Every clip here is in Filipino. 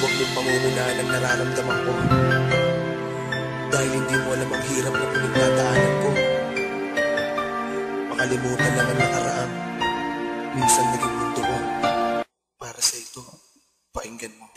huwag mong pangungunahan ang nararamdaman ko. Dahil hindi mo alam ang hirap na pinagdadaanan ko. Makalimutan lang ang nakaraan. Minsan naging mundo ko. Para sa ito, pakinggan mo.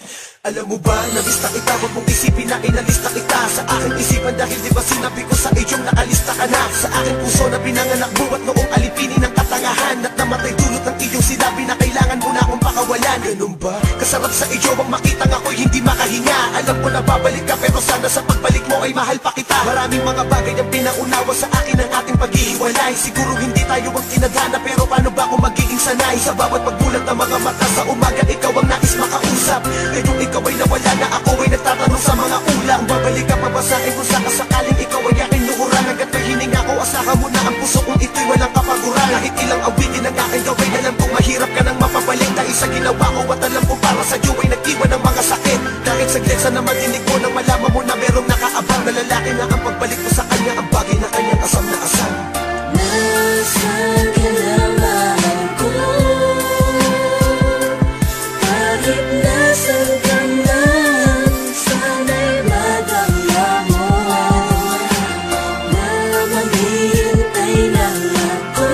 Alam mo ba, nalista kita, huwag mong isipin na inalista kita sa aking isipan. Dahil di ba sinabi ko sa idyong nakalista ka na sa aking puso na pinanganak buwat noong alipinin ng katangahan at namatay dulot ng iyong sinabi na kailangan mo na akong pakawalan. Ganun ba? Kasarap sa iyo ang makitang ako'y hindi makahinga. Alam ko na babalik ka pero sana sa pagbalik mo ay mahal pa kita. Maraming mga bagay ang pinaunawa sa akin ang ating pag-iiwalay. Siguro hindi tayo ang tinadhana pero paano ba ako magiging sanay? Sa bawat pagbulat ng mga mata sa umaga ikaw ang nais makausap. Ngayong ikaw ay nawala na ako ay nagtatanong sa mga ulang. Babalik ka pa ba sa akin kung sakasakaling ikaw ay aking luhuran? Hanggat may hininga ko asahan mo na ang puso kong ito'y walang kapaguran. Kahit ilang awitin ang aking gawin, alam kong mahirap ka nang mapabalik. Dahil sa ginawa ko at alam ko para sa iyo ay nag-iwan ng mga sakit. Kahit saglit sana madinig mo nang malaman mo na merong nakaabang na lalaki na ang pagbalik mo sa kanya ang bagay na kanyang asam na asam. Nasaan ka na mahal ko? Kahit nasaan ka man, sana'y madama mo na maghihintay lang ako.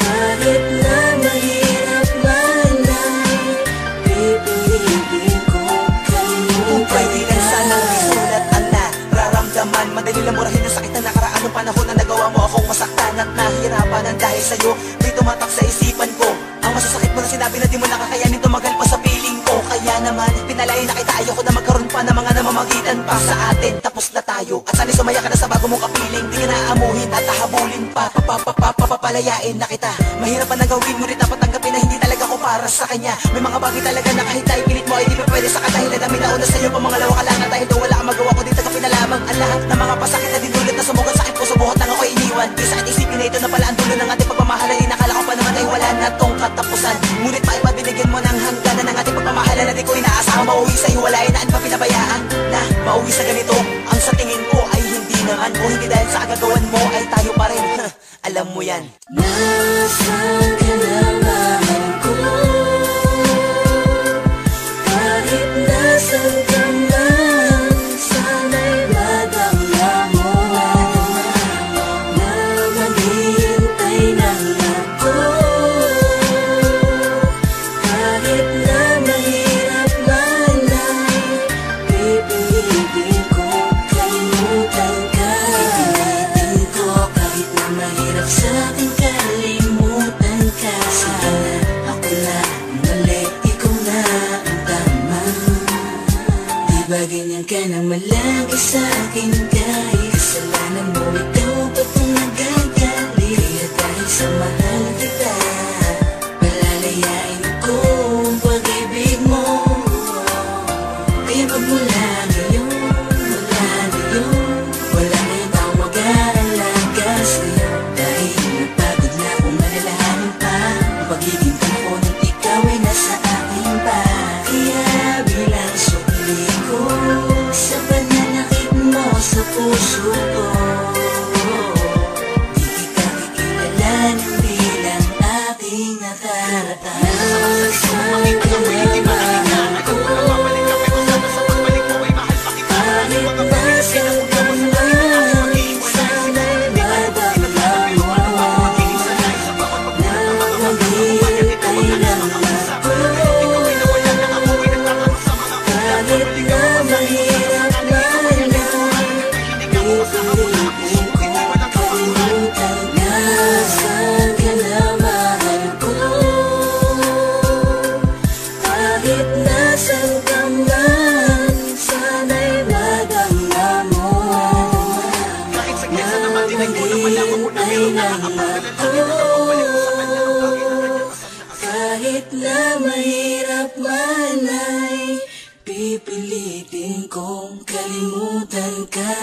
Kahit na mahirap man ay pipiliin ko kayo. Kung pwede lang sanang isulat ang nararamdaman, madali lang murahin ang sakit na nakaraan ng panahon na nagawa mo akong masaktan at nahihirapan ng dahil sa'yo. May tumatak sa isipan ko ang masasakit mo na sinabi na di mo nakakayanin tumagal pa sa piling ko. Kaya naman pinalain na kita, ayoko na magkaroon pa ng mga namamagitan pa sa atin. Tapos na tayo at sana'y sumaya ka na sa bago mong kapiling. Di ka na aamuhin at hahabulin pa, papalayain na kita. Mahirap pa na gawin, ngunit dapat tanggapin na hindi talaga ko para sa kanya. May mga bagay talaga na kahit na ipilit mo ay di pa pwede sa kadahilan na minauna sa'yo pa mga lawa ka lang. At dahil daw wala kang magawa ko dito kapin na lamang ang lahat ng mga pasakit na dinulit na sumugat sakit ko sa buhat nang ako'y iniwan. Di sakit isipin na ito na pala ang dulo ng ating pagmamahalan. Inakala ko pa naman ay wala na tong katapusan, ngunit maipabinigyan mo ng hangganan ng ating pagmamahalan na di ko inaasahan mauwi sa hiwalayan na pa pinabayaan na mauwi sa ganito. Ang sa tingin ko ay hindi naman, o hindi dahil sa agagawan mo ay tayo pa rin. Alam mo yan. Nasaan ka na mahal ko? Kahit nasaan ka man, sana'y madama mo na maghihintay lang ako. Kahit na mahirap man ay pipiliin ko kalimutan ka. Pipiliin ko kahit na mahirap sa akin kalimutan ka. Sige na, ako na ang mali, ikaw na ang tama. Di ba ganyan ka nang malagi sa akin kahit kasalanan mo, ikaw pa itong nagagali. Kaya dahil sa mahal kita, palalayain ko ang pag-ibig mo. Kaya magmula ngayon, wala na yung taong mag-aalaga sa'yo. Dahil napagod na kung malalahanin pa ang pagiging ko nung ikaw ay nasa akin pa. Kaya bilang sukli ko sa pananakit mo sa puso ko, di kita kikilalanin bilang aking nakaraan. Nasaan ka na mahal ko? Kahit nasaan ka man, sana'y madama mo na maghihintay lang ako. Kahit na mahirap man ay pipiliin ko kalimutan. Nasaan ka na mahal ko? Kahit nasaan ka man, sana'y madama mo na maghihintay lang ako. Kahit na mahirap man ay pipilitin kong kalimutan ka.